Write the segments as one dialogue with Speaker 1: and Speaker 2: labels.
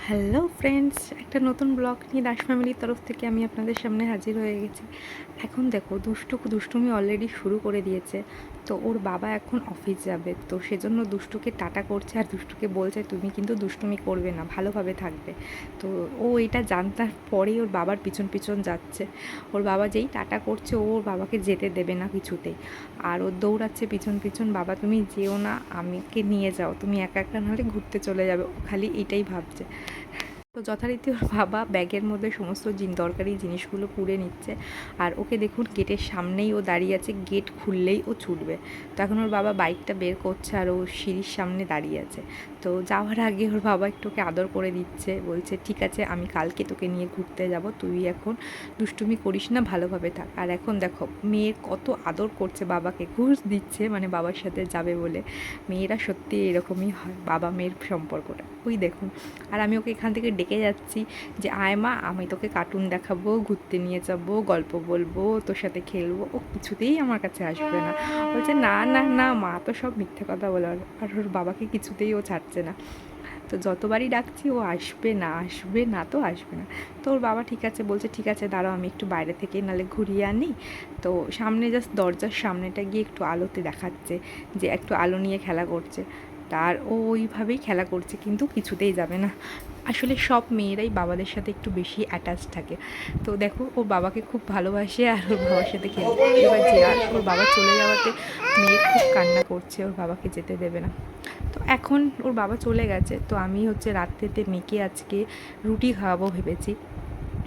Speaker 1: Hello friends, একটা নতুন blog নিয়ে দাস ফ্যামিলির তরফ থেকে আমি আপনাদের সামনে হাজির হয়ে গেছি। এখন দেখো দুষ্টুমি অলরেডি শুরু করে দিয়েছে। তো ওর বাবা এখন অফিস যাবে, তো সেজন্য দুষ্টুকে টাটা করছে আর দুষ্টুকে বলছে তুমি কিন্তু দুষ্টুমি করবে না, ভালোভাবে থাকবে। তো ও এটা জানতার পরেই ওর বাবার পিছন পিছন যাচ্ছে। ওর বাবা যেই টাটা করছে ও ওর বাবাকে যেতে দেবে না কিছুতেই, আর ও দৌড়াচ্ছে পিছন পিছন, বাবা তুমি যেও না, আমাকে নিয়ে যাও, তুমি একা একা নাহলে ঘুরতে চলে যাবে। ও খালি এটাই ভাবছে। তো যথারীতি ওর বাবা ব্যাগের মধ্যে সমস্ত দরকারি জিনিসগুলো পুড়ে নিচ্ছে, আর ওকে দেখুন গেটের সামনেই ও দাঁড়িয়ে আছে, গেট খুললেই ও ছুটবে। তো এখন ওর বাবা বাইকটা বের করছে আর ও সিঁড়ির সামনে দাঁড়িয়ে আছে। তো যাওয়ার আগে ওর বাবা একটু ওকে আদর করে দিচ্ছে, বলছে ঠিক আছে আমি কালকে তোকে নিয়ে ঘুরতে যাব, তুই এখন দুষ্টুমি করিস না, ভালোভাবে থাক। আর এখন দেখো মেয়ের কত আদর করছে, বাবাকে ঘুষ দিচ্ছে, মানে বাবার সাথে যাবে বলে। মেয়েরা সত্যি এরকমই হয়, বাবা মেয়ের সম্পর্কটা ওই দেখুন। আর আমি ওকে এখান থেকে ডেকে যাচ্ছি যে আয় মা, আমি তোকে কার্টুন দেখাবো, ঘুরতে নিয়ে যাবো, গল্প বলবো, তোর সাথে খেলবো। ও কিছুতেই আমার কাছে আসবে না, বলছে না না না মা তো সব মিথ্যে কথা বলে। আর ওর বাবাকে কিছুতেই ও ছাড়ছে না। তো যতবারই ডাকছি ও আসবে না, আসবে না, তো আসবে না। তো ওর বাবা ঠিক আছে বলছে, ঠিক আছে দাঁড়াও আমি একটু বাইরে থেকে নাহলে ঘুরিয়ে আনি। তো সামনে জাস্ট দরজার সামনেটা গিয়ে একটু আলোতে দেখাচ্ছে যে একটু আলো নিয়ে খেলা করছে। তার ও ওইভাবেই খেলা করছে, কিন্তু কিছুতেই যাবে না। আসলে সব মেয়েরাই বাবাদের সাথে একটু বেশি অ্যাটাচ থাকে। তো দেখো ওর বাবাকে খুব ভালোবাসে আর ওর বাবার সাথে খেলতে। এবার যে আর ওর বাবা চলে যাওয়াতে মেয়ে খুব কান্না করছে, ওর বাবাকে যেতে দেবে না। তো এখন ওর বাবা চলে গেছে, তো আমি হচ্ছে রাত্রেতে মেয়েকে আজকে রুটি খাওয়াবো ভেবেছি।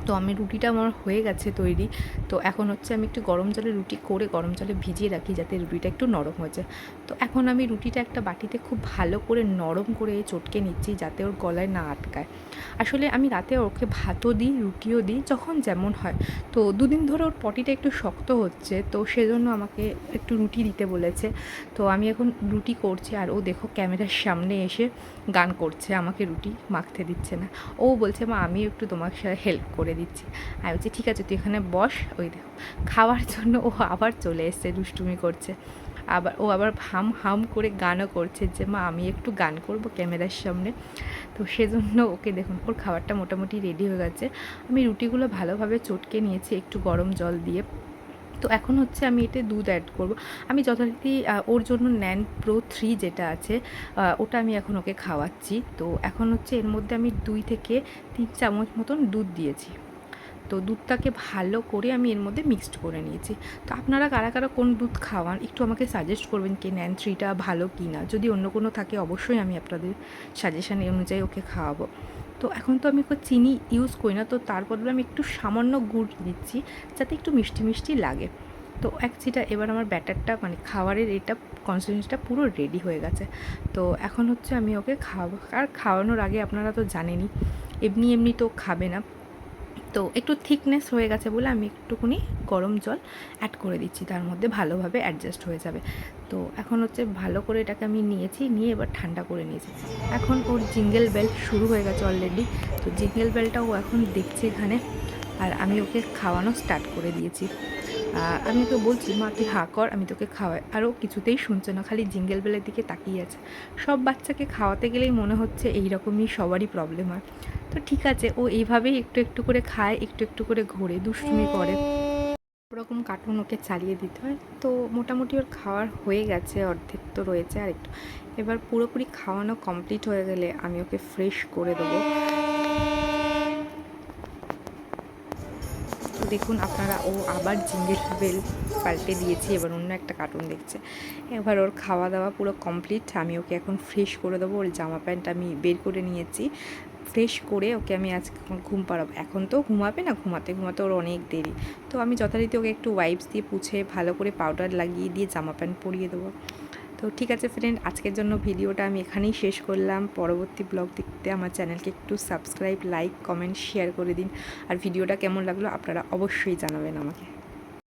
Speaker 1: তো আমি রুটিটা আমার হয়ে গেছে তৈরি। তো এখন হচ্ছে আমি একটু গরম জলে রুটি করে গরম জলে ভিজিয়ে রাখি যাতে রুটিটা একটু নরম হয়ে যায়। তো এখন আমি রুটিটা একটা বাটিতে খুব ভালো করে নরম করে চটকে নিচ্ছি যাতে ওর গলায় না আটকায়। আসলে আমি রাতে ওকে ভাতও দিই, রুটিও দিই, যখন যেমন হয়। তো দুদিন ধরে ওর পটিটা একটু শক্ত হচ্ছে, তো সেজন্য আমাকে একটু রুটি দিতে বলেছে। তো আমি এখন রুটি করছি আর ও দেখো ক্যামেরার সামনে এসে গান করছে, আমাকে রুটি মাখতে দিচ্ছে না। ও বলছে মা আমি একটু তোমার সাথে হেল্প করে দিচ্ছি। আমি বলছি ঠিক আছে তুই এখানে বস। ওই দেখো খাওয়ার জন্য ও আবার চলে এসছে, দুষ্টুমি করছে। আবার হাম হাম করে গানও করছে যে মা আমি একটু গান করব ক্যামেরার সামনে। তো সেজন্য ওকে দেখুন ওর খাবারটা মোটামুটি রেডি হয়ে গেছে। আমি রুটিগুলো ভালোভাবে চটকে নিয়েছি একটু গরম জল দিয়ে। তো এখন হচ্ছে আমি এতে দুধ অ্যাড করব। আমি যথারীতি ওর জন্য ন্যান প্রো 3 যেটা আছে ওটা আমি এখন ওকে খাওয়াচ্ছি। তো এখন হচ্ছে এর মধ্যে আমি 2 থেকে 3 চামচ মতন দুধ দিয়েছি। তো দুধটাকে ভালো করে আমি এর মধ্যে মিক্সড করে নিয়েছি। তো আপনারা কারা কারা কোন দুধ খাওয়ান একটু আমাকে সাজেস্ট করবেন কি ন্যান 3টা ভালো কি না। যদি অন্য কোনো থাকে অবশ্যই আমি আপনাদের সাজেশান অনুযায়ী ওকে খাওয়াবো। তো এখন তো আমি চিনি ইউজ করি না, তো তার বদলে আমি একটু সামান্য গুড় দিচ্ছি যাতে একটু মিষ্টি মিষ্টি লাগে। তো এবার আমার ব্যাটারটা মানে খাবারের এটা কনসিস্টেন্সিটা পুরো রেডি হয়ে গেছে। তো এখন হচ্ছে আমি ওকে খাওয়াবো, আর খাওয়ানোর আগে আপনারা তো জানেনই এমনি এমনি তো খাবে না। তো একটু থিকনেস হয়ে গেছে বলে আমি একটুখানি গরম জল অ্যাড করে দিচ্ছি, তার মধ্যে ভালোভাবে অ্যাডজাস্ট হয়ে যাবে। তো এখন হচ্ছে ভালো করে এটাকে আমি নিয়ে এবার ঠান্ডা করে নিয়েছি। এখন ওর জিঙ্গেল বেল শুরু হয়ে গেছে অলরেডি। তো জিঙ্গেল বেলটা ও এখন দেখছে এখানে, আর আমি ওকে খাওয়ানো স্টার্ট করে দিয়েছি। আমি ওকে বলছি মা তুই হাঁ কর আমি তোকে খাওয়াই, আর ও কিছুতেই শুনছে না, খালি জিঙ্গেল বেলের দিকে তাকিয়ে আছে। সব বাচ্চাকে খাওয়াতে গেলেই মনে হচ্ছে এই রকমই সবারই প্রবলেম হয়। তো ঠিক আছে ও এইভাবেই একটু একটু করে খায়, একটু একটু করে ঘোরে, দুষ্টুমি করে। ওরকম কার্টুন ওকে চালিয়ে দিতে হয়। তো মোটামুটি ওর খাওয়ার হয়ে গেছে, অর্ধেক তো রয়েছে আর একটু। এবার পুরোপুরি খাওয়ানো কমপ্লিট হয়ে গেলে আমি ওকে ফ্রেশ করে দেবো। তো দেখুন আপনারা ও আবার জিঙ্গেল বেল পাল্টে দিয়েছি, এবার অন্য একটা কার্টুন দেখছে। এবার ওর খাওয়া দাওয়া পুরো কমপ্লিট, আমি ওকে এখন ফ্রেশ করে দেবো। ওর জামা প্যান্ট আমি বের করে নিয়েছি, ফ্রেশ করে ওকে আমি আজকে ঘুম পাড়াবো। এখন তো ঘুমাবে না, ঘুমাতে ঘুমাতে ওর অনেক দেরি। তো আমি যথারীতি ওকে একটু ওয়াইপস দিয়ে পুছে ভালো করে পাউডার লাগিয়ে দিয়ে জামা প্যান্ট পরিয়ে দেবো। তো ঠিক আছে ফ্রেন্ড, আজকের জন্য ভিডিওটা আমি এখানেই শেষ করলাম। পরবর্তী ব্লগ দেখতে আমার চ্যানেলকে একটু সাবস্ক্রাইব, লাইক, কমেন্ট, শেয়ার করে দিন। আর ভিডিওটা কেমন লাগলো আপনারা অবশ্যই জানাবেন আমাকে।